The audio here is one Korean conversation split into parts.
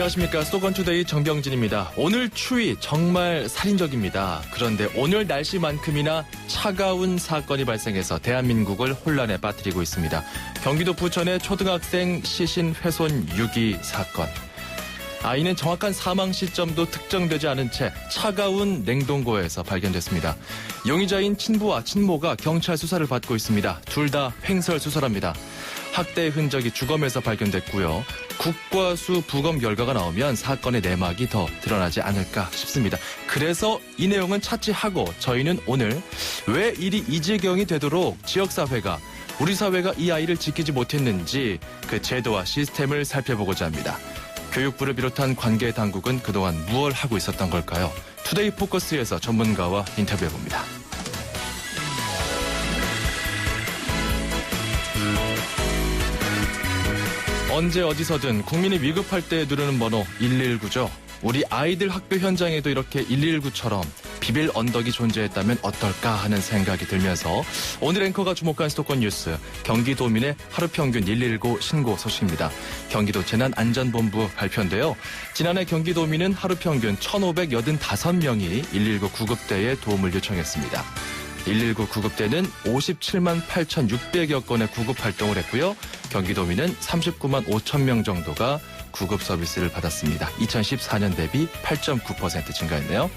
안녕하십니까. 수도권투데이 정병진입니다. 오늘 추위 정말 살인적입니다. 그런데 오늘 날씨만큼이나 차가운 사건이 발생해서 대한민국을 혼란에 빠뜨리고 있습니다. 경기도 부천의 초등학생 시신 훼손 유기 사건. 아이는 정확한 사망 시점도 특정되지 않은 채 차가운 냉동고에서 발견됐습니다. 용의자인 친부와 친모가 경찰 수사를 받고 있습니다. 둘 다 횡설수설합니다. 학대의 흔적이 주검에서 발견됐고요. 국과수 부검 결과가 나오면 사건의 내막이 더 드러나지 않을까 싶습니다. 그래서 이 내용은 차치하고 저희는 오늘 왜 일이 이 지경이 되도록 지역사회가 우리 사회가 이 아이를 지키지 못했는지 그 제도와 시스템을 살펴보고자 합니다. 교육부를 비롯한 관계 당국은 그동안 무엇을 하고 있었던 걸까요? 투데이 포커스에서 전문가와 인터뷰해봅니다. 언제 어디서든 국민이 위급할 때 누르는 번호 119죠. 우리 아이들 학교 현장에도 이렇게 119처럼 비빌 언덕이 존재했다면 어떨까 하는 생각이 들면서 오늘 앵커가 주목한 수도권 뉴스, 경기도민의 하루 평균 119 신고 소식입니다. 경기도 재난안전본부 발표인데요. 지난해 경기도민은 하루 평균 1,585명이 119 구급대에 도움을 요청했습니다. 119 구급대는 57만 8,600여 건의 구급 활동을 했고요. 경기도민은 39만 5천 명 정도가 구급 서비스를 받았습니다. 2014년 대비 8.9% 증가했네요.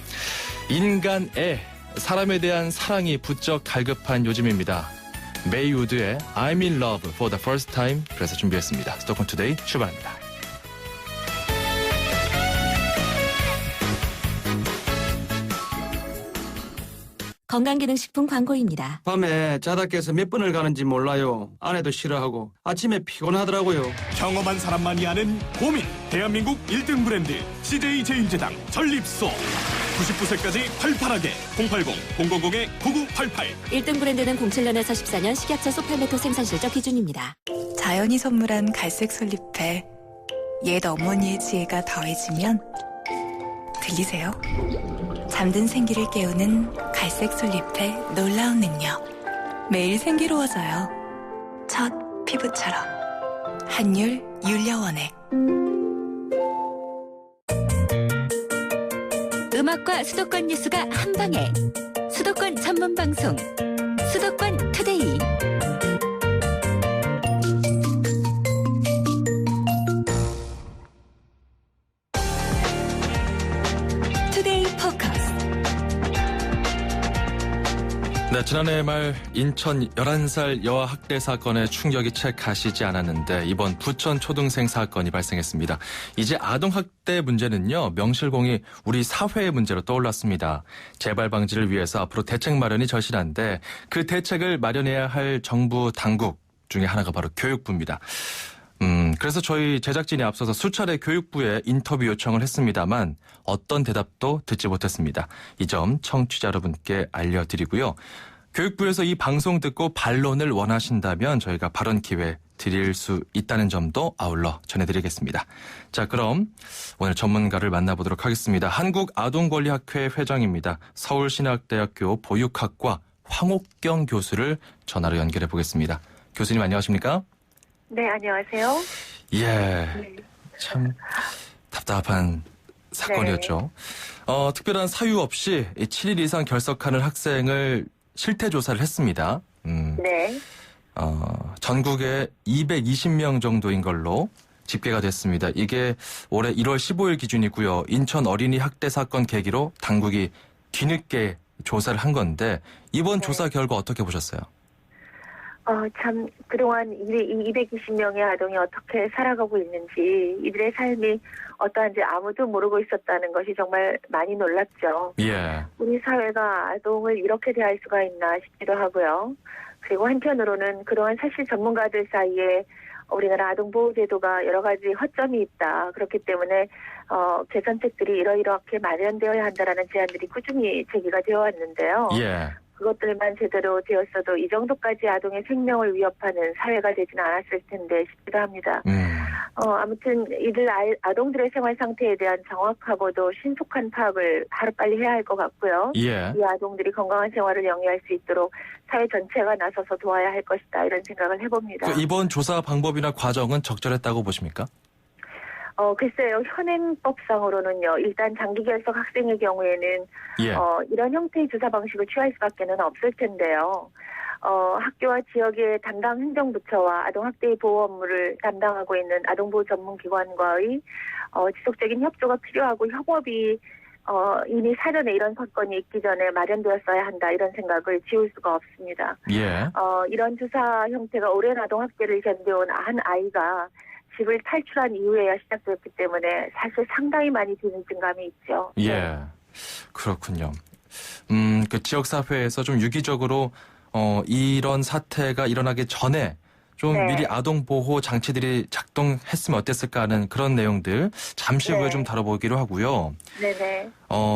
인간애, 사람에 대한 사랑이 부쩍 갈급한 요즘입니다. 메이 우드의 I'm in love for the first time. 그래서 준비했습니다. 수도권 투데이 출발합니다. 건강기능식품 광고입니다. 밤에 자다 깨서 몇 번을 가는지 몰라요. 아내도 싫어하고 아침에 피곤하더라고요. 경험한 사람만이 아는 고민. 대한민국 1등 브랜드 CJ 제일제당 전립소. 99세까지 활발하게 080-000-9988. 1등 브랜드는 07년에서 14년 식약처 소팔메토 생산 실적 기준입니다. 자연이 선물한 갈색 솔잎에 옛 어머니의 지혜가 더해지면 들리세요? 잠든 생기를 깨우는 갈색 솔잎의 놀라운 능력. 매일 생기로워져요. 첫 피부처럼. 한율 윤려원액. 음악과 수도권 뉴스가 한방에. 수도권 전문 방송. 수도권 투데이. 투데이 포커스. 네, 지난해 말 인천 11살 여아 학대 사건의 충격이 채 가시지 않았는데 이번 부천 초등생 사건이 발생했습니다. 이제 아동학대 문제는요, 명실공히 우리 사회의 문제로 떠올랐습니다. 재발 방지를 위해서 앞으로 대책 마련이 절실한데 그 대책을 마련해야 할 정부 당국 중에 하나가 바로 교육부입니다. 그래서 저희 제작진이 앞서서 수차례 교육부에 인터뷰 요청을 했습니다만 어떤 대답도 듣지 못했습니다. 이 점 청취자 여러분께 알려드리고요. 교육부에서 이 방송 듣고 반론을 원하신다면 저희가 발언 기회 드릴 수 있다는 점도 아울러 전해드리겠습니다. 자, 그럼 오늘 전문가를 만나보도록 하겠습니다. 한국아동권리학회 회장입니다. 서울신학대학교 보육학과 황옥경 교수를 전화로 연결해 보겠습니다. 교수님 안녕하십니까? 네, 안녕하세요. 예, 네. 참 답답한 사건이었죠. 네. 특별한 사유 없이 7일 이상 결석하는 학생을 실태 조사를 했습니다. 네. 전국에 220명 정도인 걸로 집계가 됐습니다. 이게 올해 1월 15일 기준이고요. 인천 어린이 학대 사건 계기로 당국이 뒤늦게 조사를 한 건데 이번 네. 조사 결과 어떻게 보셨어요? 참, 그동안 이 220명의 아동이 어떻게 살아가고 있는지, 이들의 삶이 어떠한지 아무도 모르고 있었다는 것이 정말 많이 놀랍죠. 예. 우리 사회가 아동을 이렇게 대할 수가 있나 싶기도 하고요. 그리고 한편으로는 그동안 사실 전문가들 사이에 우리나라 아동보호제도가 여러 가지 허점이 있다. 그렇기 때문에 개선책들이 이러이렇게 마련되어야 한다라는 제안들이 꾸준히 제기가 되어 왔는데요. 예. 그것들만 제대로 되었어도 이 정도까지 아동의 생명을 위협하는 사회가 되지는 않았을 텐데 싶기도 합니다. 아무튼 이들 아동들의 생활 상태에 대한 정확하고도 신속한 파악을 하루빨리 해야 할 것 같고요. 예. 이 아동들이 건강한 생활을 영위할 수 있도록 사회 전체가 나서서 도와야 할 것이다. 이런 생각을 해봅니다. 이번 조사 방법이나 과정은 적절했다고 보십니까? 글쎄요. 현행법상으로는요. 일단 장기 결석 학생의 경우에는 예. 이런 형태의 조사 방식을 취할 수밖에는 없을 텐데요. 학교와 지역의 담당 행정부처와 아동학대의 보호 업무를 담당하고 있는 아동보호 전문기관과의 지속적인 협조가 필요하고 협업이 이미 사전에 이런 사건이 있기 전에 마련되었어야 한다 이런 생각을 지울 수가 없습니다. 예. 이런 조사 형태가 오랜 아동학대를 견뎌온 한 아이가 집을 탈출한 이후에야 시작됐기 때문에 사실 상당히 많이 드는 증감이 있죠. 예. 그렇군요. 그 지역사회에서 좀 유기적으로 이런 사태가 일어나기 전에 좀 네. 미리 아동보호 장치들이 작동했으면 어땠을까 하는 그런 내용들 잠시 후에 네. 좀 다뤄보기로 하고요. 네네.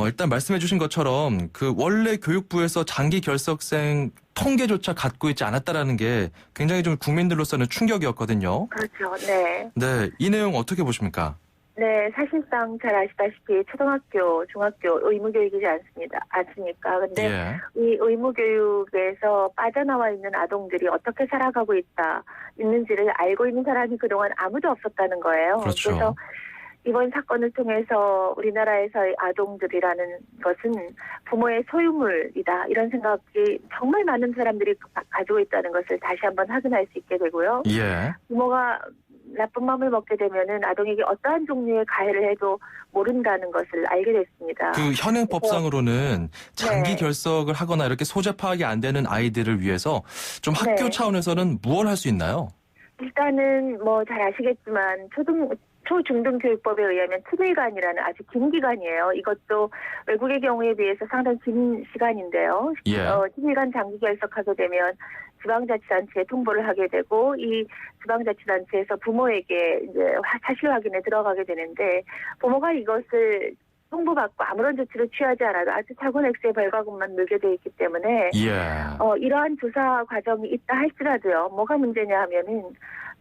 일단 말씀해 주신 것처럼 그 원래 교육부에서 장기 결석생 통계조차 갖고 있지 않았다라는 게 굉장히 좀 국민들로서는 충격이었거든요. 그렇죠. 네. 네, 이 내용 어떻게 보십니까? 네, 사실상 잘 아시다시피 초등학교, 중학교 의무교육이지 않습니까? 근데 예. 이 의무교육에서 빠져나와 있는 아동들이 어떻게 살아가고 있는지를 알고 있는 사람이 그동안 아무도 없었다는 거예요. 그렇죠. 그래서 이번 사건을 통해서 우리나라에서의 아동들이라는 것은 부모의 소유물이다. 이런 생각이 정말 많은 사람들이 가지고 있다는 것을 다시 한번 확인할 수 있게 되고요. 예. 부모가 나쁜 마음을 먹게 되면은 아동에게 어떠한 종류의 가해를 해도 모른다는 것을 알게 됐습니다. 그 현행법상으로는 장기 네. 결석을 하거나 이렇게 소재 파악이 안 되는 아이들을 위해서 좀 학교 네. 차원에서는 무엇을 할 수 있나요? 일단은 뭐 잘 아시겠지만 초중등교육법에 의하면 특일간이라는 아주 긴 기간이에요. 이것도 외국의 경우에 비해서 상당히 긴 시간인데요. 예. 특일간 장기 결석하게 되면 지방자치단체에 통보를 하게 되고 이 지방자치단체에서 부모에게 이제 사실 확인에 들어가게 되는데 부모가 이것을 통보받고 아무런 조치를 취하지 않아도 아주 작은 액수의 벌과금만 물게 돼 있기 때문에 예. 이러한 조사 과정이 있다 할지라도요. 뭐가 문제냐 하면은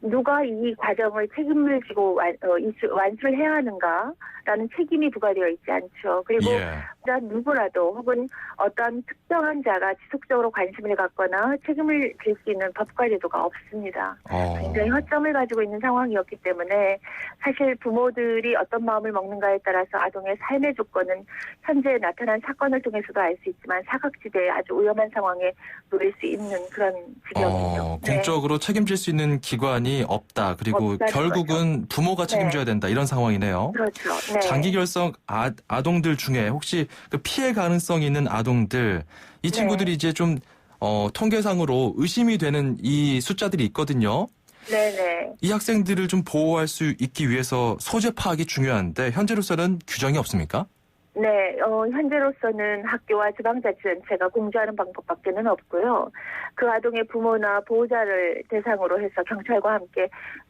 누가 이 과정을 책임을 지고 완수를 해야 하는가라는 책임이 부과되어 있지 않죠. 그리고 예. 누구라도 혹은 어떤 특정한 자가 지속적으로 관심을 갖거나 책임을 질 수 있는 법과 제도가 없습니다. 굉장히 허점을 가지고 있는 상황이었기 때문에 사실 부모들이 어떤 마음을 먹는가에 따라서 아동의 삶의 조건은 현재 나타난 사건을 통해서도 알 수 있지만 사각지대에 아주 위험한 상황에 놓일 수 있는 그런 지경이죠. 공적으로 책임질 수 있는 기관이 없다. 그리고 없다는 결국은 부모가 책임져야 된다. 이런 상황이네요. 그렇죠. 네. 장기 결석 아동들 중에 혹시 그 피해 가능성이 있는 아동들 이 친구들이 이제 좀 통계상으로 의심이 되는 이 숫자들이 있거든요. 네네. 이 학생들을 좀 보호할 수 있기 위해서 소재 파악이 중요한데 현재로서는 규정이 없습니까? 네, 현재로서는 학교와 지방자치단체가 공조하는 방법밖에는 없고요. 그 아동의 부모나 보호자를 대상으로 해서 경찰과 함께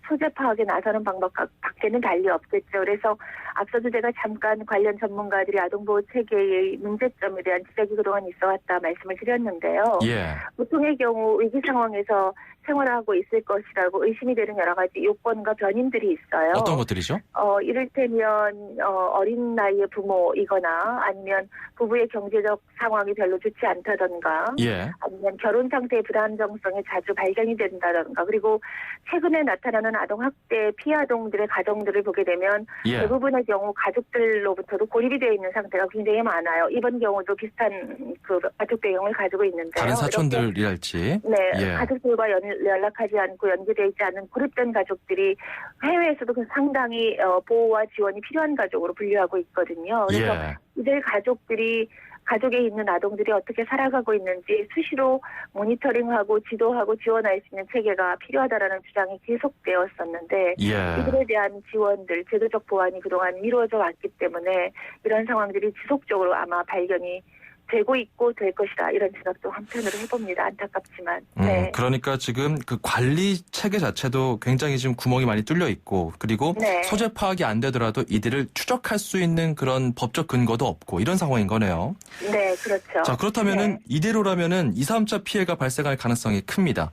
소재 파악에 나서는 방법밖에는 달리 없겠죠. 그래서 앞서도 제가 잠깐 관련 전문가들이 아동보호 체계의 문제점에 대한 지적이 그동안 있어왔다 말씀을 드렸는데요. 예. 보통의 경우 위기 상황에서 생활하고 있을 것이라고 의심이 되는 여러 가지 요건과 변인들이 있어요. 어떤 것들이죠? 이를테면 어린 나이의 부모이거나 아니면 부부의 경제적 상황이 별로 좋지 않다던가 예. 아니면 결혼 상태의 불안정성이 자주 발견이 된다던가 그리고 최근에 나타나는 아동학대 피해 아동들의 가정들을 보게 되면 예. 대부분의 경우 가족들로부터도 고립이 되어 있는 상태가 굉장히 많아요. 이번 경우도 비슷한 그 가족 배경을 가지고 있는데요. 다른 사촌들이랄지. 네, 예. 가족들과 연락하지 않고 연계되어 있지 않은 고립된 가족들이 해외에서도 상당히 보호와 지원이 필요한 가족으로 분류하고 있거든요. 그래서 예. 이들 가족에 있는 아동들이 어떻게 살아가고 있는지 수시로 모니터링하고 지도하고 지원할 수 있는 체계가 필요하다라는 주장이 계속되었었는데 예. 이들에 대한 지원들, 제도적 보완이 그동안 미루어져 왔기 때문에 이런 상황들이 지속적으로 아마 발견이 되고 있고 될 것이다 이런 생각도 한편으로 해봅니다. 안타깝지만. 네. 그러니까 지금 그 관리 체계 자체도 굉장히 지금 구멍이 많이 뚫려 있고 그리고 네. 소재 파악이 안 되더라도 이들을 추적할 수 있는 그런 법적 근거도 없고 이런 상황인 거네요. 네, 그렇죠. 자, 그렇다면은 네. 이대로라면은 2, 3차 피해가 발생할 가능성이 큽니다.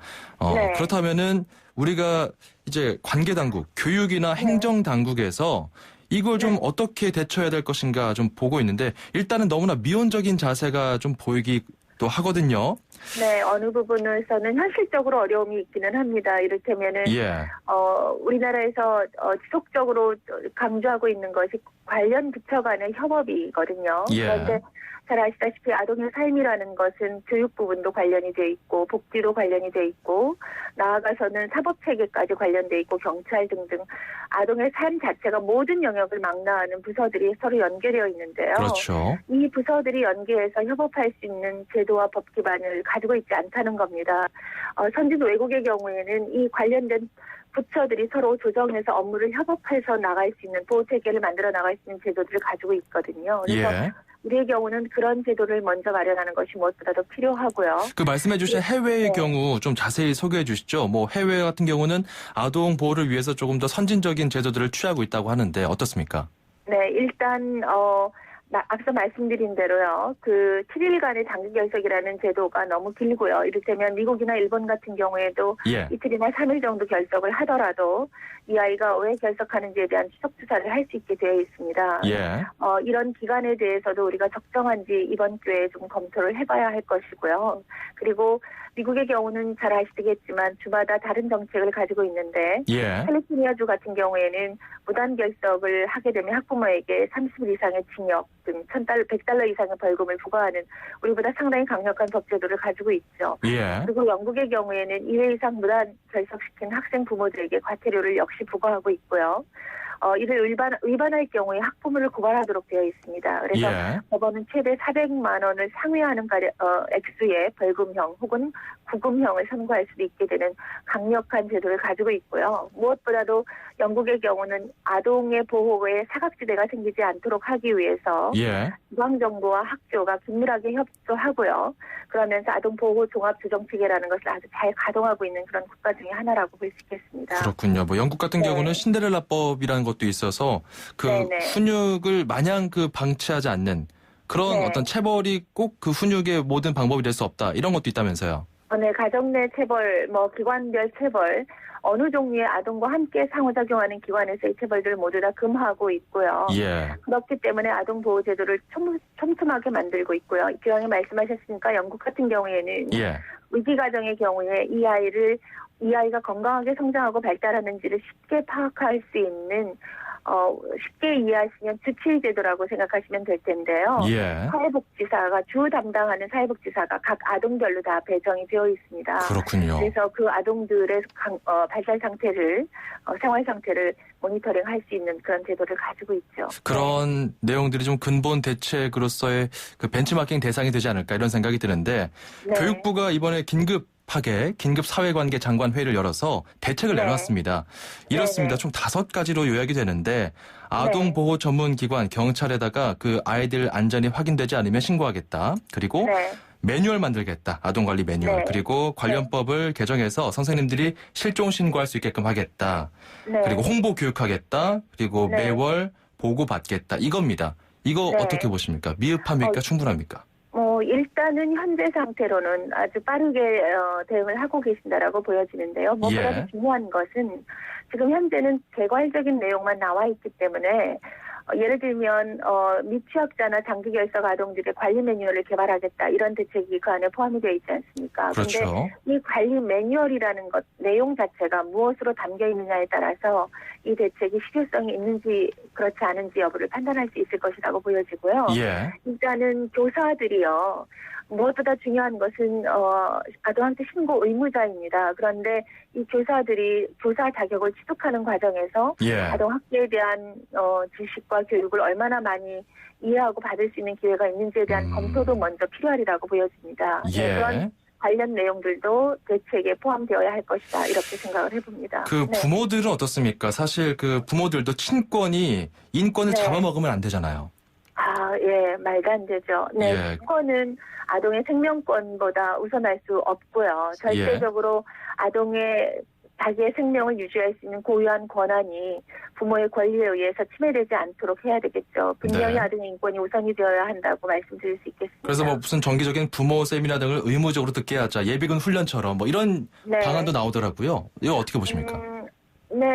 네. 그렇다면은 우리가 이제 관계 당국, 교육이나 행정 당국에서 이걸 좀 어떻게 대처해야 될 것인가 좀 보고 있는데 일단은 너무나 미온적인 자세가 좀 보이기 또 하거든요. 네, 어느 부분에서는 현실적으로 어려움이 있기는 합니다. 이를테면은 예. 우리나라에서 지속적으로 강조하고 있는 것이 관련 부처 간의 협업이거든요. 예. 그런데 잘 아시다시피 아동의 삶이라는 것은 교육 부분도 관련이 돼 있고 복지도 관련이 돼 있고 나아가서는 사법체계까지 관련돼 있고 경찰 등등 아동의 삶 자체가 모든 영역을 망라하는 부서들이 서로 연계되어 있는데요. 그렇죠. 이 부서들이 연계해서 협업할 수 있는 제도와 법 기반을 가지고 있지 않다는 겁니다. 선진 외국의 경우에는 이 관련된 부처들이 서로 조정해서 업무를 협업해서 나갈 수 있는 보호체계를 만들어 나갈 수 있는 제도들을 가지고 있거든요. 그래서 예. 우리의 경우는 그런 제도를 먼저 마련하는 것이 무엇보다도 필요하고요. 그 말씀해 주신 해외의 네. 경우 좀 자세히 소개해 주시죠. 뭐 해외 같은 경우는 아동 보호를 위해서 조금 더 선진적인 제도들을 취하고 있다고 하는데 어떻습니까? 네, 일단 앞서 말씀드린 대로요. 그 7일간의 장기 결석이라는 제도가 너무 길고요. 이를테면 미국이나 일본 같은 경우에도 예. 이틀이나 3일 정도 결석을 하더라도 이 아이가 왜 결석하는지에 대한 추적 조사를 할 수 있게 되어 있습니다. 예. 이런 기간에 대해서도 우리가 적정한지 이번 주에 좀 검토를 해봐야 할 것이고요. 그리고 미국의 경우는 잘 아시겠지만 주마다 다른 정책을 가지고 있는데 예. 캘리포니아주 같은 경우에는 무단 결석을 하게 되면 학부모에게 30일 이상의 징역 등 $100 이상의 벌금을 부과하는 우리보다 상당히 강력한 법제도를 가지고 있죠. 예. 그리고 영국의 경우에는 2회 이상 무단 결석시킨 학생 부모들에게 과태료를 역시 부과하고 있고요. 이를 위반할 경우에 학부모를 고발하도록 되어 있습니다. 그래서 예. 법원은 최대 400만 원을 상회하는 액수의 벌금형 혹은 구금형을 선고할 수도 있게 되는 강력한 제도를 가지고 있고요. 무엇보다도 영국의 경우는 아동의 보호에 사각지대가 생기지 않도록 하기 위해서 예. 지방정부와 학교가 긴밀하게 협조하고요. 그러면서 아동보호 종합조정체계라는 것을 아주 잘 가동하고 있는 그런 국가 중에 하나라고 볼 수 있겠습니다. 그렇군요. 뭐 영국 같은 네. 경우는 신데렐라법이라는 것도 있어서 그 네네. 훈육을 마냥 그 방치하지 않는 그런 네. 어떤 체벌이 꼭 그 훈육의 모든 방법이 될 수 없다. 이런 것도 있다면서요. 네, 가정 내 체벌, 기관별 체벌, 어느 종류의 아동과 함께 상호작용하는 기관에서의 체벌들을 모두 다 금하고 있고요. 예. 그렇기 때문에 아동보호제도를 촘촘하게 만들고 있고요. 기왕에 말씀하셨으니까 영국 같은 경우에는 예. 위기가정의 경우에 이 아이가 건강하게 성장하고 발달하는지를 쉽게 파악할 수 있는 쉽게 이해하시면 주치의제도라고 생각하시면 될 텐데요. 예. 사회복지사가 주 담당하는 사회복지사가 각 아동별로 다 배정이 되어 있습니다. 그렇군요. 그래서 그 아동들의 발달 상태를 생활 상태를 모니터링할 수 있는 그런 제도를 가지고 있죠. 그런 내용들이 좀 근본 대책으로서의 그 벤치마킹 대상이 되지 않을까 이런 생각이 드는데 네. 교육부가 이번에 긴급 사회관계 장관 회의를 열어서 대책을 네. 내놨습니다. 이렇습니다. 네네. 총 5가지로 요약이 되는데 아동보호 전문기관 경찰에다가 그 아이들 안전이 확인되지 않으면 신고하겠다. 그리고 네. 매뉴얼 만들겠다. 아동관리 매뉴얼. 네. 그리고 관련법을 개정해서 선생님들이 실종 신고할 수 있게끔 하겠다. 네. 그리고 홍보 교육하겠다. 그리고 네. 매월 보고받겠다. 이겁니다. 이거 네. 어떻게 보십니까? 미흡합니까? 충분합니까? 일단은 현재 상태로는 아주 빠르게 대응을 하고 계신다라고 보여지는데요. 무엇보다도 예. 중요한 것은 지금 현재는 개괄적인 내용만 나와 있기 때문에 예를 들면 미취학자나 장기 결석 아동들의 관리 매뉴얼을 개발하겠다 이런 대책이 그 안에 포함이 되어 있지 않습니까? 그렇죠. 그런데 이 관리 매뉴얼이라는 것 내용 자체가 무엇으로 담겨 있느냐에 따라서 이 대책이 실효성이 있는지 그렇지 않은지 여부를 판단할 수 있을 것이라고 보여지고요. 예. 일단은 교사들이요. 무엇보다 중요한 것은 아동학대 신고 의무자입니다. 그런데 이 교사들이 교사 자격을 취득하는 과정에서 예. 아동학대에 대한 지식과 교육을 얼마나 많이 이해하고 받을 수 있는 기회가 있는지에 대한 검토도 먼저 필요하리라고 보여집니다. 예. 네, 그런 관련 내용들도 대책에 포함되어야 할 것이다 이렇게 생각을 해봅니다. 그 네. 부모들은 어떻습니까? 사실 그 부모들도 인권을 네. 잡아먹으면 안 되잖아요. 예, 말도 안 되죠. 네, 예. 인권은 아동의 생명권보다 우선할 수 없고요. 절대적으로 아동의 자기의 생명을 유지할 수 있는 고유한 권한이 부모의 권리에 의해서 침해되지 않도록 해야 되겠죠. 분명히 네. 아동의 인권이 우선이 되어야 한다고 말씀드릴 수 있겠습니다. 그래서 뭐 무슨 정기적인 부모 세미나 등을 의무적으로 듣게 하자. 예비군 훈련처럼 뭐 이런 네. 방안도 나오더라고요. 이거 어떻게 보십니까? 네,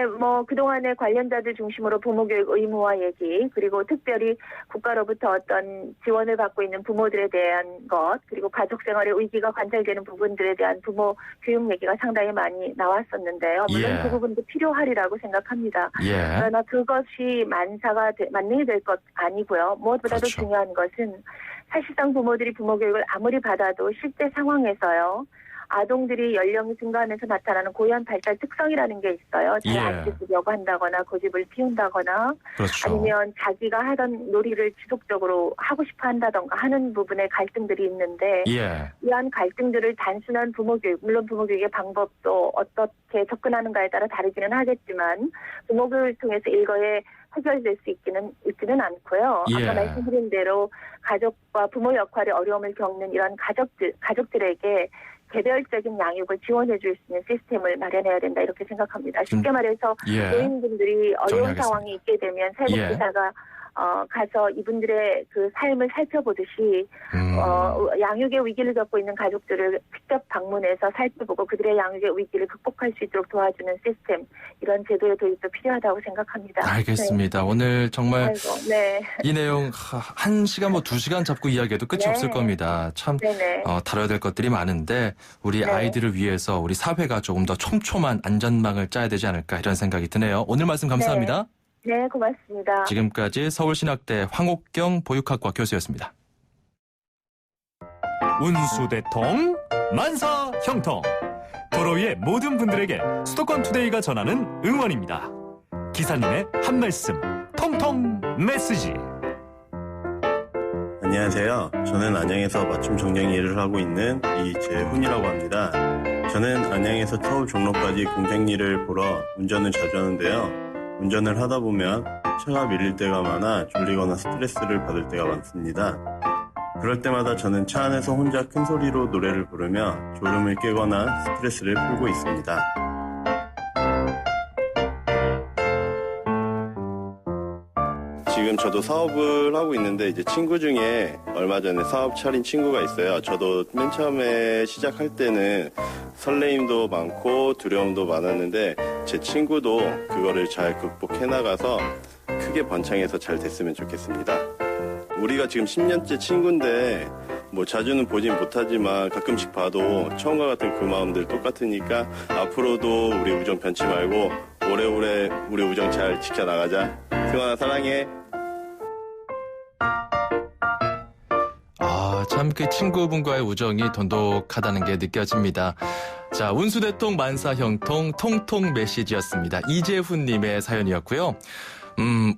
그동안에 관련자들 중심으로 부모교육 의무화 얘기, 그리고 특별히 국가로부터 어떤 지원을 받고 있는 부모들에 대한 것, 그리고 가족 생활의 위기가 관찰되는 부분들에 대한 부모 교육 얘기가 상당히 많이 나왔었는데요. 물론 예. 그 부분도 필요하리라고 생각합니다. 예. 그러나 그것이 만능이 될 것 아니고요. 무엇보다도 그렇죠. 중요한 것은 사실상 부모들이 부모 교육을 아무리 받아도 실제 상황에서요. 아동들이 연령이 증가하면서 나타나는 고유한 발달 특성이라는 게 있어요. 잘 예. 안 듣려고 한다거나 고집을 피운다거나 그렇죠. 아니면 자기가 하던 놀이를 지속적으로 하고 싶어 한다던가 하는 부분에 갈등들이 있는데 예. 이러한 갈등들을 단순한 부모교육, 물론 부모교육의 방법도 어떻게 접근하는가에 따라 다르기는 하겠지만 부모교육을 통해서 일거에 해결될 수 있지는 않고요. 예. 아까 말씀드린 대로 가족과 부모 역할의 어려움을 겪는 이런 가족들에게 개별적인 양육을 지원해 줄 수 있는 시스템을 마련해야 된다 이렇게 생각합니다. 쉽게 말해서 예. 노인분들이 어려운 정리하겠습니다. 상황이 있게 되면 사회복지사가 가서 이분들의 그 삶을 살펴보듯이 양육의 위기를 겪고 있는 가족들을 직접 방문해서 살펴보고 그들의 양육의 위기를 극복할 수 있도록 도와주는 시스템, 이런 제도의 도입도 필요하다고 생각합니다. 알겠습니다. 오늘 정말 네. 이 내용 1시간 2시간 잡고 이야기해도 끝이 네. 없을 겁니다. 참 네네. 다뤄야 될 것들이 많은데 우리 네. 아이들을 위해서 우리 사회가 조금 더 촘촘한 안전망을 짜야 되지 않을까 이런 생각이 드네요. 오늘 말씀 감사합니다. 네, 고맙습니다. 지금까지 서울신학대 황옥경 보육학과 교수였습니다. 운수대통 만사형통, 도로 위의 모든 분들에게 수도권 투데이가 전하는 응원입니다. 기사님의 한 말씀, 통통 메시지. 안녕하세요. 저는 안양에서 맞춤 정장 일을 하고 있는 이재훈이라고 합니다. 저는 안양에서 서울 종로까지 공장 일을 보러 운전을 자주 하는데요. 운전을 하다 보면 차가 밀릴 때가 많아 졸리거나 스트레스를 받을 때가 많습니다. 그럴 때마다 저는 차 안에서 혼자 큰 소리로 노래를 부르며 졸음을 깨거나 스트레스를 풀고 있습니다. 지금 저도 사업을 하고 있는데 이제 친구 중에 얼마 전에 사업 차린 친구가 있어요. 저도 맨 처음에 시작할 때는 설레임도 많고 두려움도 많았는데 제 친구도 그거를 잘 극복해 나가서 크게 번창해서 잘 됐으면 좋겠습니다. 우리가 지금 10년째 친구인데 뭐 자주는 보진 못하지만 가끔씩 봐도 처음과 같은 그 마음들 똑같으니까 앞으로도 우리 우정 변치 말고 오래오래 우리 우정 잘 지켜나가자. 승환아 사랑해. 참 그 친구분과의 우정이 돈독하다는 게 느껴집니다. 자, 운수대통 만사형통 통통 메시지였습니다. 이재훈님의 사연이었고요.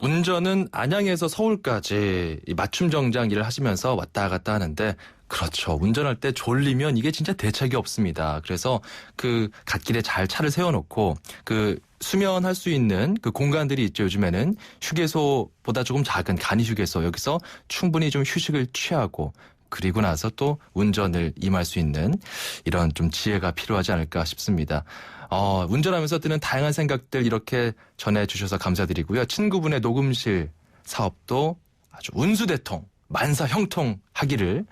운전은 안양에서 서울까지 맞춤 정장 일을 하시면서 왔다 갔다 하는데 그렇죠. 운전할 때 졸리면 이게 진짜 대책이 없습니다. 그래서 그 갓길에 잘 차를 세워놓고 그 수면할 수 있는 그 공간들이 있죠. 요즘에는 휴게소보다 조금 작은 간이 휴게소, 여기서 충분히 좀 휴식을 취하고 그리고 나서 또 운전을 임할 수 있는 이런 좀 지혜가 필요하지 않을까 싶습니다. 운전하면서 드는 다양한 생각들 이렇게 전해주셔서 감사드리고요. 친구분의 녹음실 사업도 아주 운수대통, 만사형통하기를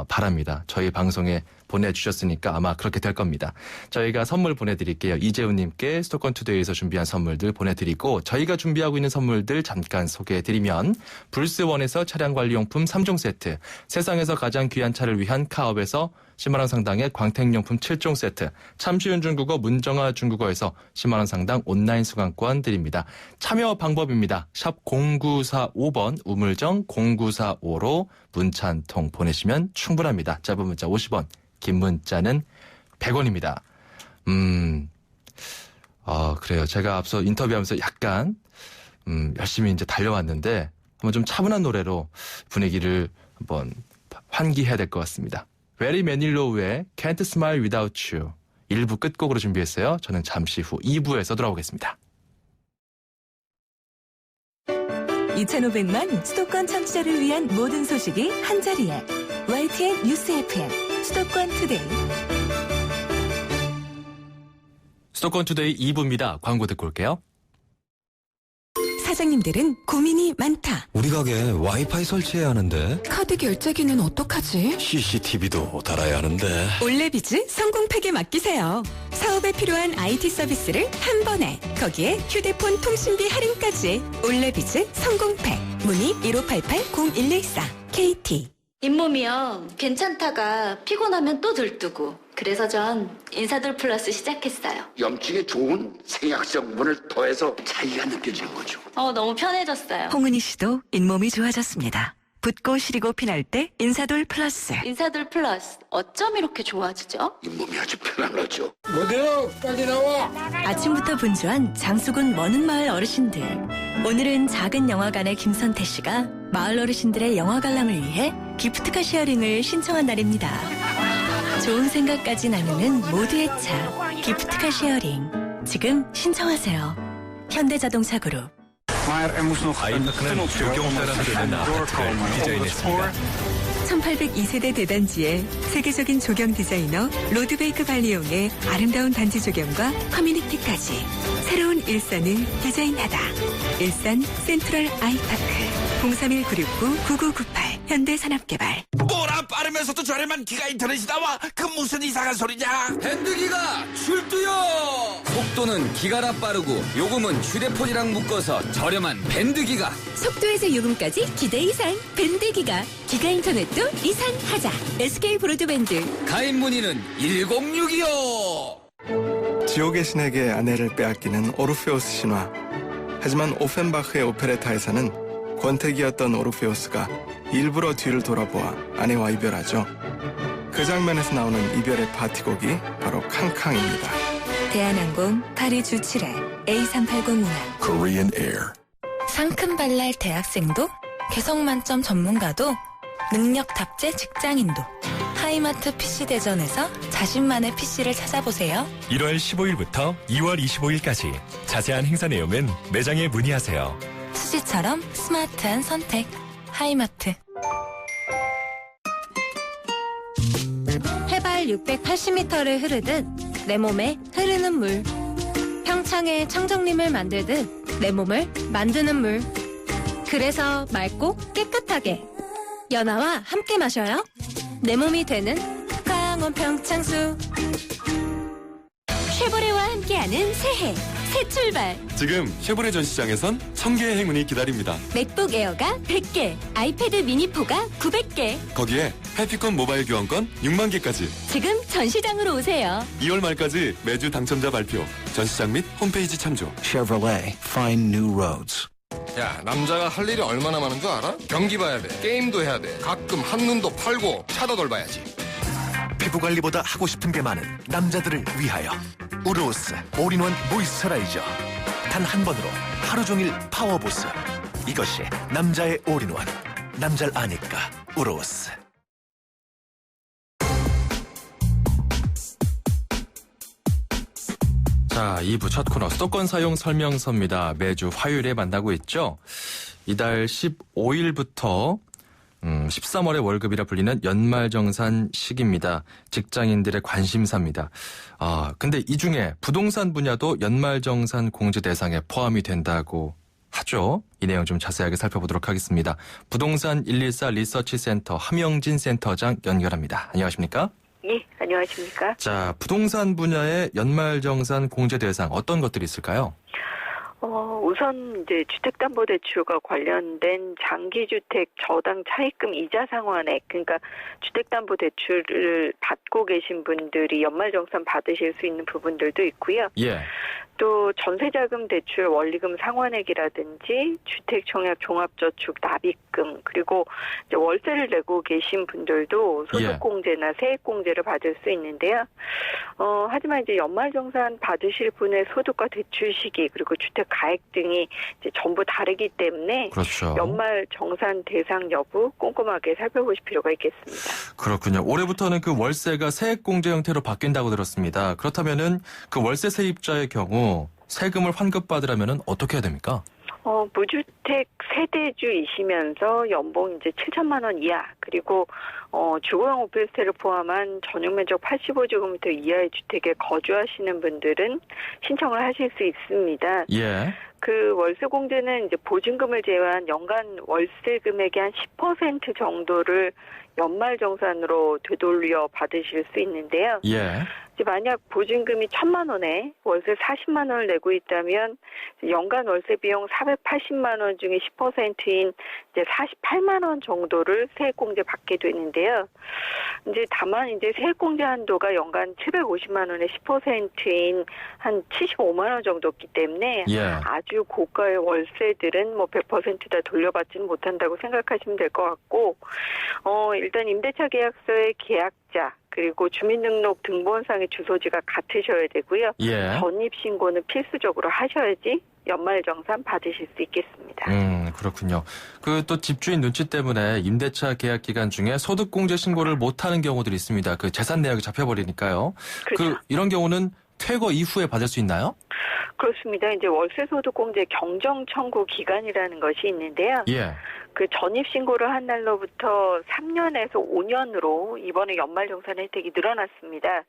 바랍니다. 저희 방송에 보내주셨으니까 아마 그렇게 될 겁니다. 저희가 선물 보내드릴게요. 이재훈님께 수도권 투데이에서 준비한 선물들 보내드리고 저희가 준비하고 있는 선물들 잠깐 소개해드리면 불스원에서 차량관리용품 3종 세트, 세상에서 가장 귀한 차를 위한 카업에서 10만 원 상당의 광택용품 7종 세트, 참쉬운 중국어 문정아 중국어에서 10만 원 상당 온라인 수강권 드립니다. 참여 방법입니다. 샵 0945번 우물정 0945로 문자 한 통 보내시면 충분합니다. 짧은 문자 50원, 긴 문자는 100원입니다. 그래요. 제가 앞서 인터뷰하면서 약간 열심히 이제 달려왔는데 한번 좀 차분한 노래로 분위기를 한번 환기해야 될 것 같습니다. 베리 매닐로우의 Can't Smile Without You 1부 끝곡으로 준비했어요. 저는 잠시 후 2부에서 돌아오겠습니다. 2,500만 수도권 청취자를 위한 모든 소식이 한자리에 YTN 뉴스 FM 수도권 투데이. 수도권 투데이 2부입니다. 광고 듣고 올게요. 사장님들은 고민이 많다. 우리 가게 와이파이 설치해야 하는데 카드 결제기는 어떡하지? CCTV도 달아야 하는데 올레비즈 성공팩에 맡기세요. 사업에 필요한 IT 서비스를 한 번에. 거기에 휴대폰 통신비 할인까지. 올레비즈 성공팩. 문의 1588-0114 KT. 잇몸이요. 괜찮다가 피곤하면 또 들뜨고. 그래서 전 인사돌 플러스 시작했어요. 염증에 좋은 생약 성분을 더해서 차이가 느껴지는 거죠. 너무 편해졌어요. 홍은희 씨도 잇몸이 좋아졌습니다. 붓고 시리고 피날 때 인사돌 플러스. 인사돌 플러스. 어쩜 이렇게 좋아지죠? 잇몸이 아주 편한 거죠. 뭐대요? 빨리 나와. 아침부터 분주한 장수군 머는 마을 어르신들. 오늘은 작은 영화관의 김선태 씨가 마을 어르신들의 영화 관람을 위해 기프트카 쉐어링을 신청한 날입니다. 좋은 생각까지 나누는 모두의 차 기프트카 쉐어링. 지금 신청하세요. 현대자동차 그룹. 아이파크는 조경사라 부르는 아파트를 디자인했습니다. 1802세대 대단지에 세계적인 조경 디자이너 로드베이크 발리용의 아름다운 단지 조경과 커뮤니티까지 새로운 일산을 디자인하다. 일산 센트럴 아이파크 031-969-9998 현대산업개발. 뭐라 빠르면서도 저렴한 기가 인터넷이 나와? 그 무슨 이상한 소리냐? 밴드기가 출두요! 속도는 기가나 빠르고 요금은 휴대폰이랑 묶어서 저렴한 밴드기가. 속도에서 요금까지 기대 이상 밴드기가. 기가 인터넷도 이상하자. SK 브로드밴드. 가입 문의는 1062요. 지옥의 신에게 아내를 빼앗기는 오르페우스 신화. 하지만 오펜바흐의 오페레타에서는 권태기였던 오르페우스가 일부러 뒤를 돌아보아 아내와 이별하죠. 그 장면에서 나오는 이별의 파티곡이 바로 캉캉입니다. 대한항공 파리 주출해 A380 운항. Korean Air. 상큼발랄 대학생도 개성 만점 전문가도 능력 답제 직장인도 하이마트 PC 대전에서 자신만의 PC를 찾아보세요. 1월 15일부터 2월 25일까지 자세한 행사 내용은 매장에 문의하세요. 수지처럼 스마트한 선택 하이마트. 해발 680m를 흐르듯 내 몸에 흐르는 물. 평창에 청정림을 만들듯 내 몸을 만드는 물. 그래서 맑고 깨끗하게 연아와 함께 마셔요. 내 몸이 되는 강원 평창수. 쉐보레와 함께하는 새해 새 출발. 지금 쉐보레 전시장에선 1000개의 행운이 기다립니다. 맥북 에어가 100개, 아이패드 미니4가 900개. 거기에 해피콘 모바일 교환권 6만 개까지. 지금 전시장으로 오세요. 2월 말까지 매주 당첨자 발표. 전시장 및 홈페이지 참조. Chevrolet, find new roads. 야, 남자가 할 일이 얼마나 많은 줄 알아? 경기 봐야 돼, 게임도 해야 돼, 가끔 한눈도 팔고 차도 돌봐야지. 피부관리보다 하고 싶은 게 많은 남자들을 위하여 우르오스 올인원 모이스처라이저. 단 한 번으로 하루 종일 파워보스. 이것이 남자의 올인원. 남자를 아니까 우르오스. 자, 2부 첫 코너 수도권 사용 설명서입니다. 매주 화요일에 만나고 있죠. 이달 15일부터 13월의 월급이라 불리는 연말정산 시기입니다. 직장인들의 관심사입니다. 근데 이 중에 부동산 분야도 연말정산 공제 대상에 포함이 된다고 하죠. 이 내용 좀 자세하게 살펴보도록 하겠습니다. 부동산 114 리서치센터 함영진 센터장 연결합니다. 안녕하십니까? 예, 안녕하십니까? 자, 부동산 분야의 연말정산 공제 대상 어떤 것들이 있을까요? 우선 이제 주택담보대출과 관련된 장기주택 저당 차입금 이자 상환액, 그러니까 주택담보대출을 받고 계신 분들이 연말정산 받으실 수 있는 부분들도 있고요. 예. 또 전세자금 대출 원리금 상환액이라든지 주택청약 종합저축 납입금, 그리고 이제 월세를 내고 계신 분들도 소득공제나 세액공제를 받을 수 있는데요. 하지만 이제 연말정산 받으실 분의 소득과 대출 시기 그리고 주택 가액 등이 이제 전부 다르기 때문에 그렇죠. 연말정산 대상 여부 꼼꼼하게 살펴보실 필요가 있겠습니다. 그렇군요. 올해부터는 그 월세가 세액공제 형태로 바뀐다고 들었습니다. 그렇다면은 그 월세 세입자의 경우 세금을 환급받으려면은 어떻게 해야 됩니까? 무주택 세대주이시면서 연봉 이제 7천만 원 이하, 그리고 주거용 오피스텔을 포함한 전용 면적 85제곱미터 이하의 주택에 거주하시는 분들은 신청을 하실 수 있습니다. 예. 그 월세 공제는 이제 보증금을 제외한 연간 월세 금액의 한 10% 정도를 연말정산으로 되돌려 받으실 수 있는데요. 예. 이제 만약 보증금이 1,000만 원에 월세 40만 원을 내고 있다면 연간 월세 비용 480만 원 중에 10%인 이제 48만 원 정도를 세액공제 받게 되는데요. 이제 다만 이제 세액공제 한도가 연간 750만 원의 10%인 한 75만 원 정도였기 때문에 예. 아주 고가의 월세들은 뭐 100% 다 돌려받지는 못한다고 생각하시면 될 것 같고, 일단 임대차 계약서의 계약자 그리고 주민등록 등본상의 주소지가 같으셔야 되고요. 예. 전입신고는 필수적으로 하셔야지 연말정산 받으실 수 있겠습니다. 그렇군요. 그 또 집주인 눈치 때문에 임대차 계약 기간 중에 소득공제 신고를 못하는 경우들이 있습니다. 그 재산 내역이 잡혀버리니까요. 그렇죠. 이런 경우는 퇴거 이후에 받을 수 있나요? 그렇습니다. 이제 월세소득공제 경정 청구 기간이라는 것이 있는데요. 예. 그 전입신고를 한 날로부터 3년에서 5년으로 이번에 연말정산 혜택이 늘어났습니다.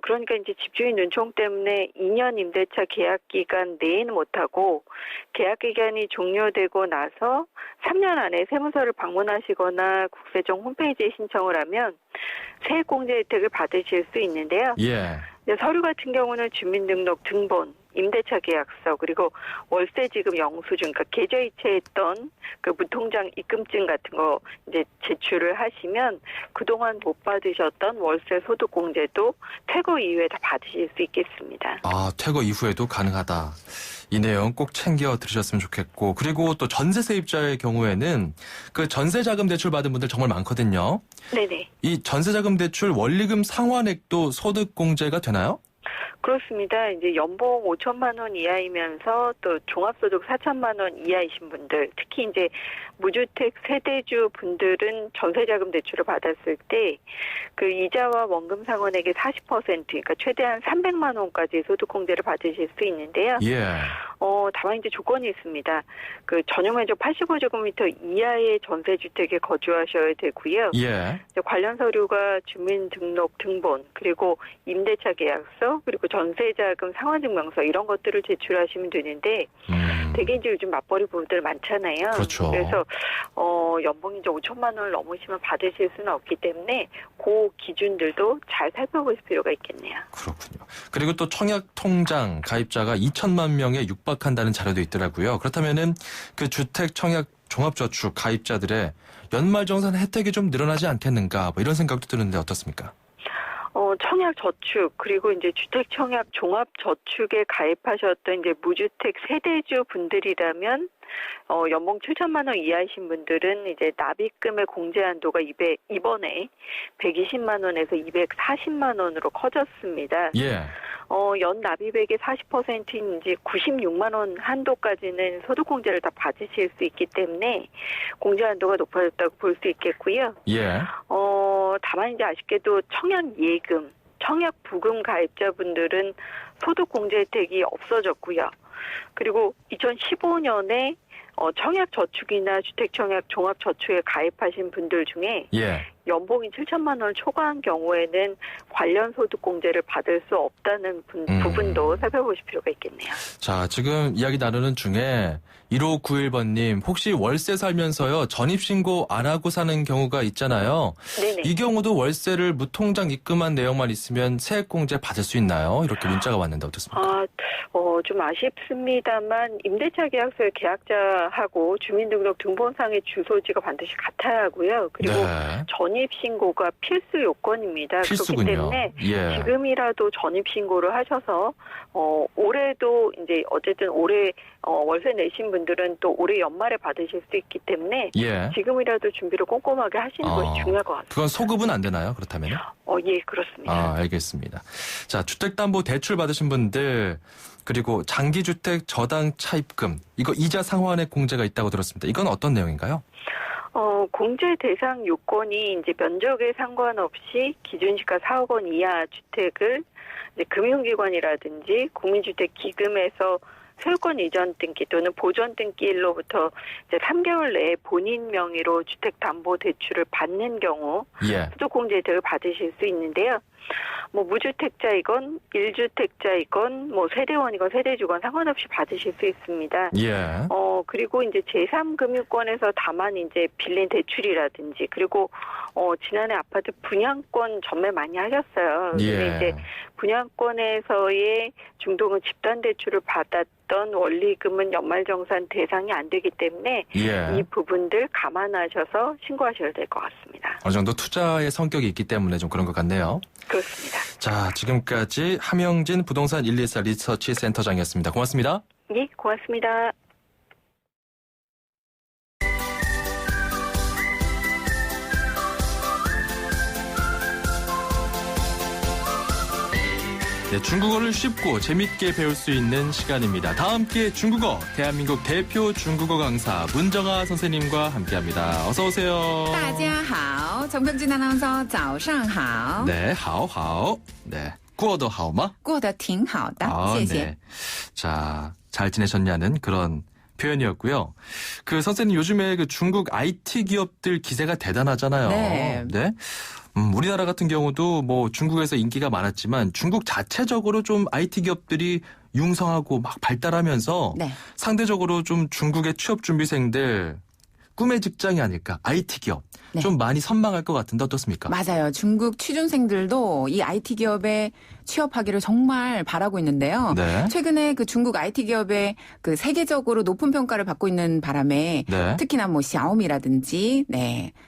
그러니까 이제 집주인 눈총 때문에 2년 임대차 계약 기간 내에는 못하고 계약 기간이 종료되고 나서 3년 안에 세무서를 방문하시거나 국세청 홈페이지에 신청을 하면 세액공제 혜택을 받으실 수 있는데요. 예. 서류 같은 경우는 주민등록 등본, 임대차 계약서, 그리고 월세 지급 영수증, 그러니까 계좌이체했던 그 무통장 입금증 같은 거 이제 제출을 하시면 그동안 못 받으셨던 월세 소득 공제도 퇴거 이후에 다 받으실 수 있겠습니다. 아, 퇴거 이후에도 가능하다. 이 내용 꼭 챙겨 들으셨으면 좋겠고, 그리고 또 전세 세입자의 경우에는 그 전세 자금 대출 받은 분들 정말 많거든요. 네네. 이 전세 자금 대출 원리금 상환액도 소득 공제가 되나요? 그렇습니다. 이제 연봉 5천만 원 이하이면서 또 종합소득 4천만 원 이하이신 분들, 특히 이제 무주택 세대주 분들은 전세자금 대출을 받았을 때 그 이자와 원금 상환액의 40%, 그러니까 최대한 300만 원까지 소득공제를 받으실 수 있는데요. 예. 다만 이제 조건이 있습니다. 그 전용 면적 85제곱미터 이하의 전세주택에 거주하셔야 되고요. 예. 관련 서류가 주민등록 등본, 그리고 임대차 계약서, 그리고 전세자금 상환증명서 이런 것들을 제출하시면 되는데 되게 이제 요즘 맞벌이 부부들 많잖아요. 그렇죠. 그래서 연봉이 이제 5천만 원을 넘으시면 받으실 수는 없기 때문에 그 기준들도 잘 살펴보실 필요가 있겠네요. 그렇군요. 그리고 또 청약 통장 가입자가 2천만 명에 육박한다는 자료도 있더라고요. 그렇다면은 그 주택 청약 종합저축 가입자들의 연말정산 혜택이 좀 늘어나지 않겠는가, 뭐 이런 생각도 드는데 어떻습니까? 청약 저축, 그리고 이제 주택 청약 종합 저축에 가입하셨던 이제 무주택 세대주 분들이라면 연봉 7천만 원 이하이신 분들은 이제 납입금의 공제 한도가 이번에 120만 원에서 240만 원으로 커졌습니다. 예. 연 납입액의 40%인 이제 96만 원 한도까지는 소득공제를 다 받으실 수 있기 때문에 공제 한도가 높아졌다고 볼 수 있겠고요. 예. 다만 이제 아쉽게도 청약 예금, 청약 부금 가입자분들은 소득공제 혜택이 없어졌고요. 그리고 2015년에 청약 저축이나 주택 청약 종합 저축에 가입하신 분들 중에 예. 연봉이 7천만 원을 초과한 경우에는 관련 소득 공제를 받을 수 없다는 부분도 살펴보실 필요가 있겠네요. 자, 지금 이야기 나누는 중에 1591번님, 혹시 월세 살면서요 전입신고 안 하고 사는 경우가 있잖아요. 네네. 이 경우도 월세를 무통장 입금한 내용만 있으면 세액공제 받을 수 있나요? 이렇게 문자가 왔는데 어떻습니까? 좀 아쉽습니다만 임대차 계약서의 계약자하고 주민등록 등본상의 주소지가 반드시 같아야 하고요. 그리고 네. 전입신고가 필수 요건입니다. 필수군요. 그렇기 때문에 예. 지금이라도 전입신고를 하셔서 올해도 이제 어쨌든 올해 월세 내신 분들은 또 올해 연말에 받으실 수 있기 때문에 예. 지금이라도 준비를 꼼꼼하게 하시는 것이 중요할 것 같습니다. 그건 소급은 안 되나요? 그렇다면요? 예, 그렇습니다. 알겠습니다. 자, 주택담보대출 받으신 분들, 그리고 장기주택 저당 차입금, 이거 이자 상환액 공제가 있다고 들었습니다. 이건 어떤 내용인가요? 공제 대상 요건이 이제 면적에 상관없이 기준시가 4억 원 이하 주택을 이제 금융기관이라든지 국민주택 기금에서 소유권 이전 등기 또는 보존 등기일로부터 이제 3개월 내에 본인 명의로 주택담보대출을 받는 경우 예. 수도공제 혜택을 받으실 수 있는데요. 뭐 무주택자이건 1주택자이건 뭐 세대원이건 세대주건 상관없이 받으실 수 있습니다. 예. 그리고 이제 제3금융권에서 다만 이제 빌린 대출이라든지 그리고 지난해 아파트 분양권 전매 많이 하셨어요. 근데 예. 이제 분양권에서의 중도금 집단 대출을 받았던 원리금은 연말정산 대상이 안 되기 때문에 예. 이 부분들 감안하셔서 신고하셔야 될 것 같습니다. 어느 정도 투자의 성격이 있기 때문에 좀 그런 것 같네요. 그렇습니다. 자, 지금까지 함영진 부동산 124 리서치 센터장이었습니다. 고맙습니다. 예, 고맙습니다. 네, 중국어를 쉽고 재밌게 배울 수 있는 시간입니다. 다 함께 중국어, 대한민국 대표 중국어 강사 문정아 선생님과 함께합니다. 어서 오세요. 大家好，정병진 아나운서 早上好. 네, 하오하오. 네, 过得好吗?过得挺好的, 谢谢. 네. 자, 잘 지내셨냐는 그런 표현이었고요. 그 선생님 요즘에 그 중국 IT 기업들 기세가 대단하잖아요. 네. 우리나라 같은 경우도 뭐 중국에서 인기가 많았지만 중국 자체적으로 좀 IT 기업들이 융성하고 막 발달하면서 네. 상대적으로 좀 중국의 취업 준비생들 꿈의 직장이 아닐까. IT 기업. 네. 좀 많이 선망할 것 같은데 어떻습니까? 맞아요. 중국 취준생들도 이 IT 기업에 취업하기를 정말 바라고 있는데요. 네. 최근에 그 중국 IT 기업에 그 세계적으로 높은 평가를 받고 있는 바람에 네. 특히나 뭐 샤오미라든지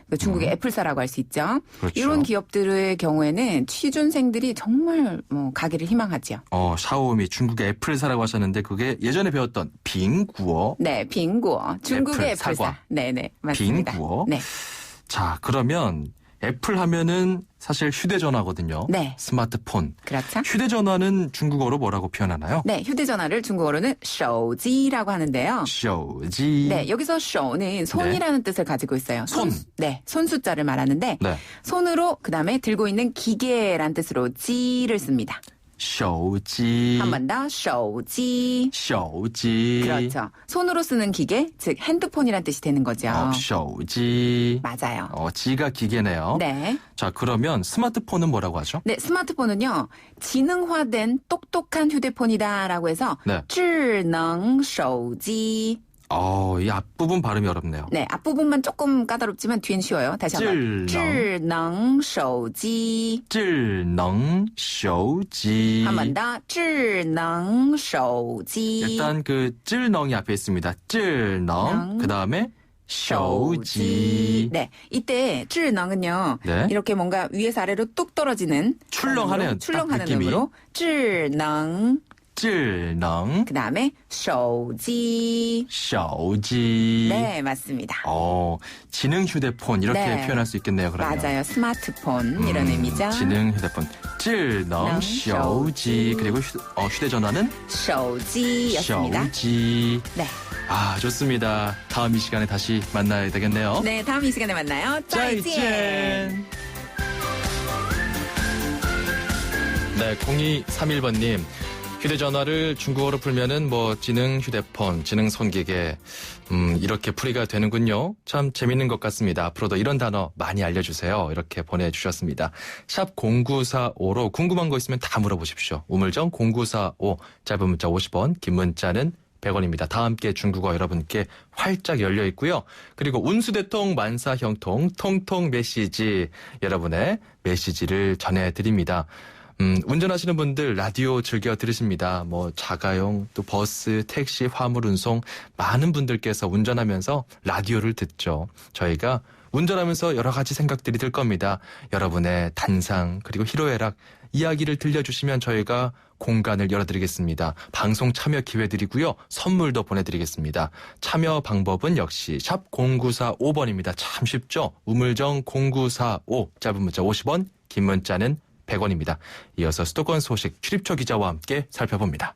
그 중국의 애플사라고 할 수 있죠. 그렇죠. 이런 기업들의 경우에는 취준생들이 정말 뭐 가기를 희망하죠. 샤오미 중국의 애플사라고 하셨는데 그게 예전에 배웠던 빙구어. 네, 빙구어. 중국의 애플, 사과. 애플사. 네네, 맞습니다. 빙구어. 네. 자, 그러면 애플 하면은 사실 휴대전화거든요. 네. 스마트폰. 그렇죠. 휴대전화는 중국어로 뭐라고 표현하나요? 네, 휴대전화를 중국어로는 手机라고 하는데요. 手机. 네, 여기서 手는 손이라는 뜻을 가지고 있어요. 네, 손 숫자를 말하는데 네. 손으로 그다음에 들고 있는 기계란 뜻으로 지를 씁니다. 手机. 한 번 더, 手机. 手机. 그렇죠. 손으로 쓰는 기계, 즉 핸드폰이란 뜻이 되는 거죠. 手机. 맞아요. 지가 기계네요. 네. 자, 그러면 스마트폰은 뭐라고 하죠? 네, 스마트폰은요. 지능화된 똑똑한 휴대폰이다라고 해서 네. 智能手机. 이 앞부분 발음이 어렵네요. 네, 앞부분만 조금 까다롭지만 뒤엔 쉬워요. 다시 한번. 智能手机. 智能手机. 한 번 더. 智能手机. 일단 그 智能이 앞에 있습니다. 智能. 그다음에 手机. 네, 이때 智能은요. 네. 이렇게 뭔가 위에서 아래로 뚝 떨어지는 출렁하네요. 출렁하는 음으로 智能. 智能. 그다음에 手机. 手机. 네, 맞습니다. 지능 휴대폰 이렇게 네. 표현할 수 있겠네요. 그러면. 맞아요. 스마트폰 이런 의미죠. 지능 휴대폰. 智能手机. 그리고 휴대전화는 手机였습니다. 手机. 네. 좋습니다. 다음 이 시간에 다시 만나야 되겠네요. 네, 다음 이 시간에 만나요. 再见. 네, 0231번님. 휴대전화를 중국어로 풀면은 지능 휴대폰, 지능 손기계, 이렇게 풀이가 되는군요. 참 재밌는 것 같습니다. 앞으로도 이런 단어 많이 알려주세요. 이렇게 보내주셨습니다. 샵 0945로 궁금한 거 있으면 다 물어보십시오. 우물정 0945, 짧은 문자 50원, 긴 문자는 100원입니다. 다 함께 중국어 여러분께 활짝 열려 있고요. 그리고 운수대통 만사형통 통통 메시지 여러분의 메시지를 전해드립니다. 운전하시는 분들 라디오 즐겨 들으십니다. 자가용, 또 버스, 택시, 화물 운송 많은 분들께서 운전하면서 라디오를 듣죠. 저희가 운전하면서 여러 가지 생각들이 들 겁니다. 여러분의 단상 그리고 희로애락 이야기를 들려주시면 저희가 공간을 열어드리겠습니다. 방송 참여 기회 드리고요. 선물도 보내드리겠습니다. 참여 방법은 역시 샵 0945번입니다. 참 쉽죠? 우물정 0945 짧은 문자 50원, 긴 문자는 100원입니다. 이어서 수도권 소식 출입처 기자와 함께 살펴봅니다.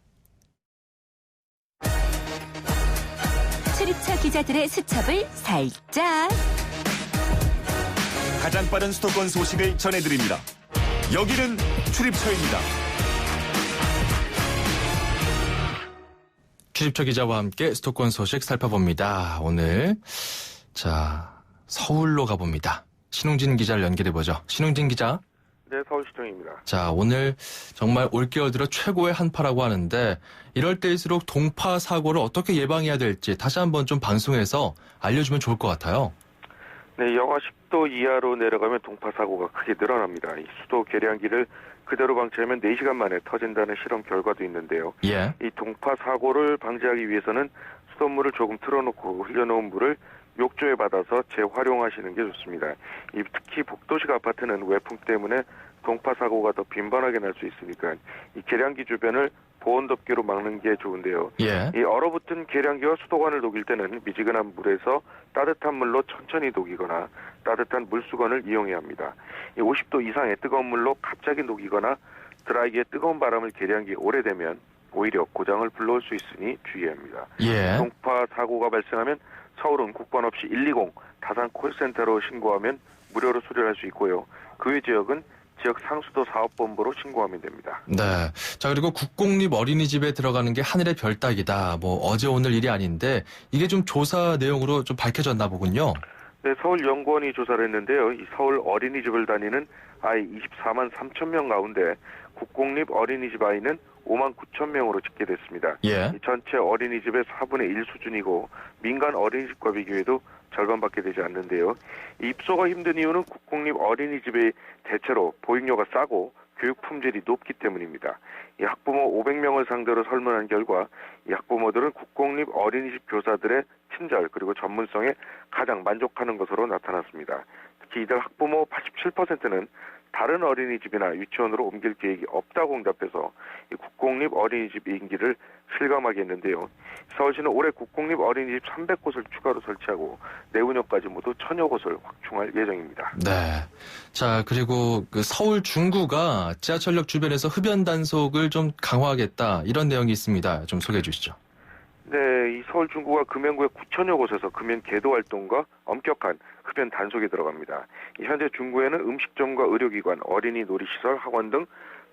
출입처 기자들의 수첩을 살짝. 가장 빠른 수도권 소식을 전해드립니다. 여기는 출입처입니다. 기립철 기자와 함께 수도권 소식 살펴봅니다. 오늘 서울로 가봅니다. 신웅진 기자를 연결해보죠. 신웅진 기자. 네, 서울시청입니다. 자, 오늘 정말 올겨울 들어 최고의 한파라고 하는데 이럴 때일수록 동파 사고를 어떻게 예방해야 될지 다시 한번 좀 방송에서 알려주면 좋을 것 같아요. 네, 영하 10도 이하로 내려가면 동파 사고가 크게 늘어납니다. 이 수도 계량기를 그대로 방치하면 4시간 만에 터진다는 실험 결과도 있는데요. 예. 이 동파 사고를 방지하기 위해서는 수돗물을 조금 틀어놓고 흘려놓은 물을 욕조에 받아서 재활용하시는 게 좋습니다. 특히 복도식 아파트는 외풍 때문에 동파 사고가 더 빈번하게 날 수 있으니까 이 계량기 주변을 보온덮개로 막는 게 좋은데요. 예. 이 얼어붙은 계량기와 수도관을 녹일 때는 미지근한 물에서 따뜻한 물로 천천히 녹이거나 따뜻한 물수건을 이용해야 합니다. 이 50도 이상의 뜨거운 물로 갑자기 녹이거나 드라이기에 뜨거운 바람을 계량기에 오래 대면 오히려 고장을 불러올 수 있으니 주의해야 합니다. 예. 동파 사고가 발생하면 서울은 국번 없이 120 다산 콜센터로 신고하면 무료로 수리할 수 있고요. 그 외 지역은 지역 상수도 사업본부로 신고하면 됩니다. 네. 자, 그리고 국공립 어린이집에 들어가는 게 하늘의 별 따기다. 어제 오늘 일이 아닌데 이게 좀 조사 내용으로 좀 밝혀졌나 보군요. 네, 서울연구원이 조사를 했는데요. 이 서울 어린이집을 다니는 아이 24만 3천 명 가운데 국공립 어린이집 아이는 5만 9천 명으로 집계됐습니다. 예. 이 전체 어린이집의 4분의 1 수준이고 민간 어린이집과 비교해도 절반밖에 되지 않는데요. 이 입소가 힘든 이유는 국공립 어린이집이 대체로 보육료가 싸고 교육 품질이 높기 때문입니다. 이 학부모 500명을 상대로 설문한 결과 이 학부모들은 국공립 어린이집 교사들의 친절 그리고 전문성에 가장 만족하는 것으로 나타났습니다. 특히 이들 학부모 87%는 다른 어린이집이나 유치원으로 옮길 계획이 없다고 응답해서 이 국공립 어린이집 임기를 실감하게 했는데요. 서울시는 올해 국공립 어린이집 300곳을 추가로 설치하고 내후년까지 모두 1000여 곳을 확충할 예정입니다. 네. 자, 그리고 서울 중구가 지하철역 주변에서 흡연 단속을 좀 강화하겠다 이런 내용이 있습니다. 좀 소개해 주시죠. 네, 이 서울 중구가 금연구의 9천여 곳에서 금연 계도 활동과 엄격한 흡연 단속에 들어갑니다. 현재 중구에는 음식점과 의료기관, 어린이 놀이시설, 학원 등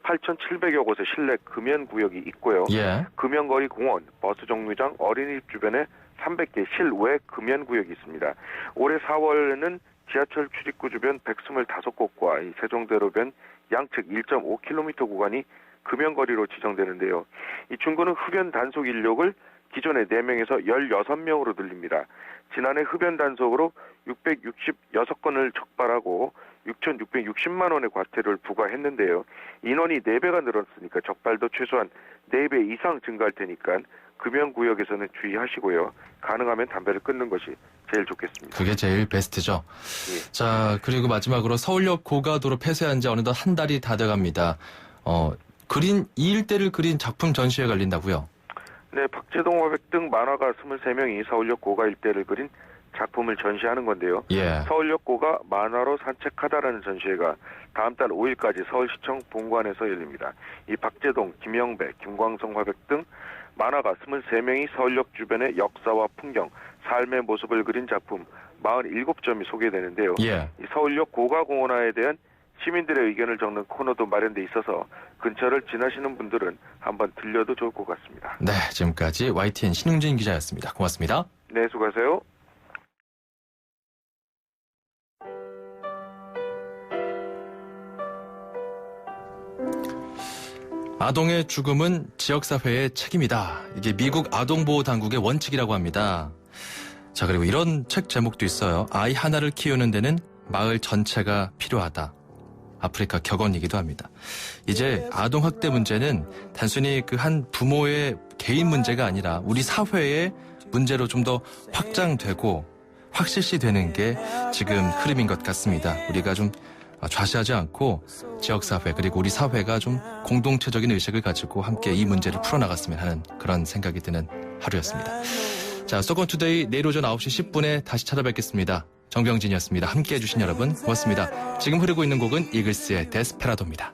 8,700여 곳의 실내 금연 구역이 있고요. 예. 금연거리 공원, 버스 정류장, 어린이집 주변에 300개 실외 금연 구역이 있습니다. 올해 4월에는 지하철 출입구 주변 125곳과 이 세종대로변 양측 1.5km 구간이 금연거리로 지정되는데요. 이 중구는 흡연 단속 인력을 기존의 4명에서 16명으로 늘립니다. 지난해 흡연 단속으로 666건을 적발하고 6,660만 원의 과태료를 부과했는데요. 인원이 4배가 늘었으니까 적발도 최소한 4배 이상 증가할 테니까 금연구역에서는 주의하시고요. 가능하면 담배를 끊는 것이 제일 좋겠습니다. 그게 제일 베스트죠. 예. 자, 그리고 마지막으로 서울역 고가도로 폐쇄한 지 어느덧 한 달이 다 돼갑니다. 이 일대를 그린 작품 전시회 열린다고요? 네, 박재동 화백 등 만화가 23명이 서울역 고가 일대를 그린 작품을 전시하는 건데요. 예. 서울역 고가 만화로 산책하다라는 전시회가 다음 달 5일까지 서울시청 본관에서 열립니다. 이 박재동, 김영배, 김광성 화백 등 만화가 23명이 서울역 주변의 역사와 풍경, 삶의 모습을 그린 작품 47점이 소개되는데요. 예. 이 서울역 고가공원화에 대한 시민들의 의견을 적는 코너도 마련돼 있어서 근처를 지나시는 분들은 한번 들려도 좋을 것 같습니다. 네, 지금까지 YTN 신웅진 기자였습니다. 고맙습니다. 네, 수고하세요. 아동의 죽음은 지역사회의 책임이다. 이게 미국 아동보호당국의 원칙이라고 합니다. 자, 그리고 이런 책 제목도 있어요. 아이 하나를 키우는 데는 마을 전체가 필요하다. 아프리카 격언이기도 합니다. 이제 아동학대 문제는 단순히 그 한 부모의 개인 문제가 아니라 우리 사회의 문제로 좀 더 확장되고 확실시되는 게 지금 흐름인 것 같습니다. 우리가 좀 좌시하지 않고 지역사회 그리고 우리 사회가 좀 공동체적인 의식을 가지고 함께 이 문제를 풀어나갔으면 하는 그런 생각이 드는 하루였습니다. 자, 수도권투데이 내일 오전 9시 10분에 다시 찾아뵙겠습니다. 정병진이었습니다. 함께해 주신 여러분 고맙습니다. 지금 흐르고 있는 곡은 이글스의 데스페라도입니다.